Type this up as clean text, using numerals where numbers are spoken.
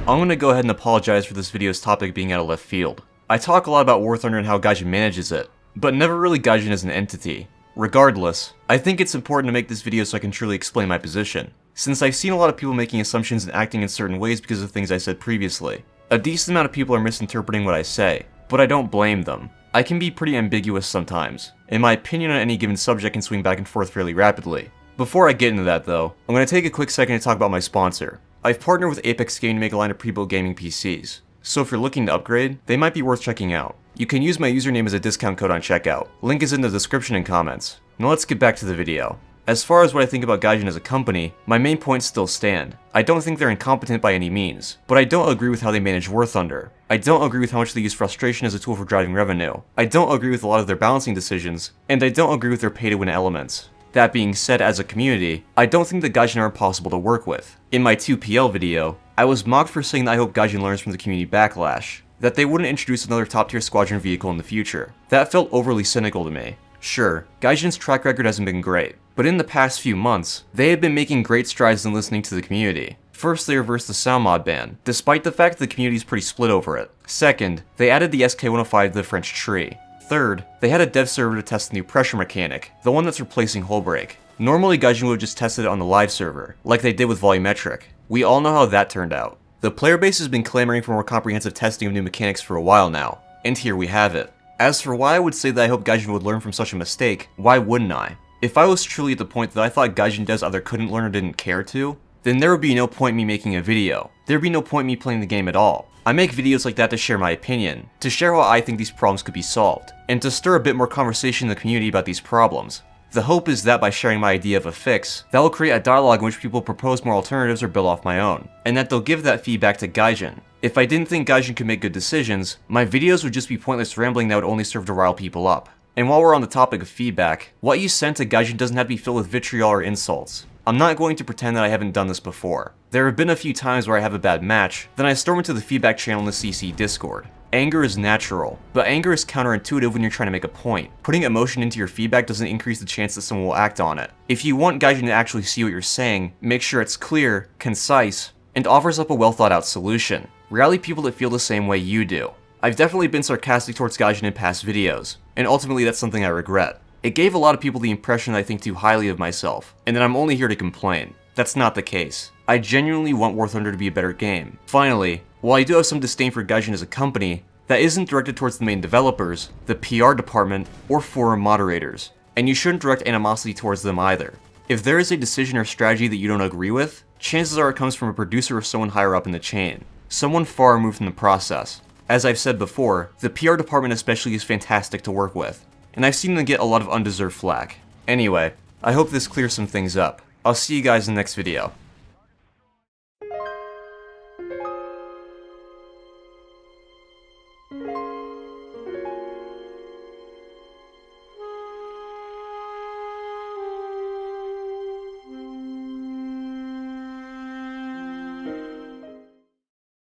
I'm gonna go ahead and apologize for this video's topic being out of left field. I talk a lot about War Thunder and how Gaijin manages it, but never really Gaijin as an entity. Regardless, I think it's important to make this video so I can truly explain my position, since I've seen a lot of people making assumptions and acting in certain ways because of things I said previously. A decent amount of people are misinterpreting what I say, but I don't blame them. I can be pretty ambiguous sometimes, and my opinion on any given subject can swing back and forth fairly rapidly. Before I get into that though, I'm going to take a quick second to talk about my sponsor. I've partnered with Apex Gaming to make a line of pre-built gaming PCs, so if you're looking to upgrade, they might be worth checking out. You can use my username as a discount code on checkout. Link is in the description and comments. Now let's get back to the video. As far as what I think about Gaijin as a company, my main points still stand. I don't think they're incompetent by any means, but I don't agree with how they manage War Thunder. I don't agree with how much they use frustration as a tool for driving revenue. I don't agree with a lot of their balancing decisions, and I don't agree with their pay-to-win elements. That being said, as a community, I don't think that Gaijin are impossible to work with. In my 2PL video, I was mocked for saying that I hope Gaijin learns from the community backlash, that they wouldn't introduce another top-tier squadron vehicle in the future. That felt overly cynical to me. Sure, Gaijin's track record hasn't been great, but in the past few months, they have been making great strides in listening to the community. First, they reversed the sound mod ban, despite the fact that the community is pretty split over it. Second, they added the SK-105 to the French tree. Third, they had a dev server to test the new pressure mechanic, the one that's replacing hull break. Normally Gaijin would have just tested it on the live server, like they did with Volumetric. We all know how that turned out. The player base has been clamoring for more comprehensive testing of new mechanics for a while now, and here we have it. As for why I would say that I hope Gaijin would learn from such a mistake, why wouldn't I? If I was truly at the point that I thought Gaijin devs either couldn't learn or didn't care to, then there would be no point in me making a video. There'd be no point in me playing the game at all. I make videos like that to share my opinion, to share how I think these problems could be solved, and to stir a bit more conversation in the community about these problems. The hope is that by sharing my idea of a fix, that will create a dialogue in which people propose more alternatives or build off my own, and that they'll give that feedback to Gaijin. If I didn't think Gaijin could make good decisions, my videos would just be pointless rambling that would only serve to rile people up. And while we're on the topic of feedback, what you send to Gaijin doesn't have to be filled with vitriol or insults. I'm not going to pretend that I haven't done this before. There have been a few times where I have a bad match, then I storm into the feedback channel in the CC Discord. Anger is natural, but anger is counterintuitive when you're trying to make a point. Putting emotion into your feedback doesn't increase the chance that someone will act on it. If you want Gaijin to actually see what you're saying, make sure it's clear, concise, and offers up a well thought out solution. Rally people that feel the same way you do. I've definitely been sarcastic towards Gaijin in past videos, and ultimately that's something I regret. It gave a lot of people the impression that I think too highly of myself, and that I'm only here to complain. That's not the case. I genuinely want War Thunder to be a better game. Finally, while I do have some disdain for Gaijin as a company, that isn't directed towards the main developers, the PR department, or forum moderators, and you shouldn't direct animosity towards them either. If there is a decision or strategy that you don't agree with, chances are it comes from a producer or someone higher up in the chain, someone far removed from the process. As I've said before, the PR department especially is fantastic to work with, and I've seen them get a lot of undeserved flack. Anyway, I hope this clears some things up. I'll see you guys in the next video.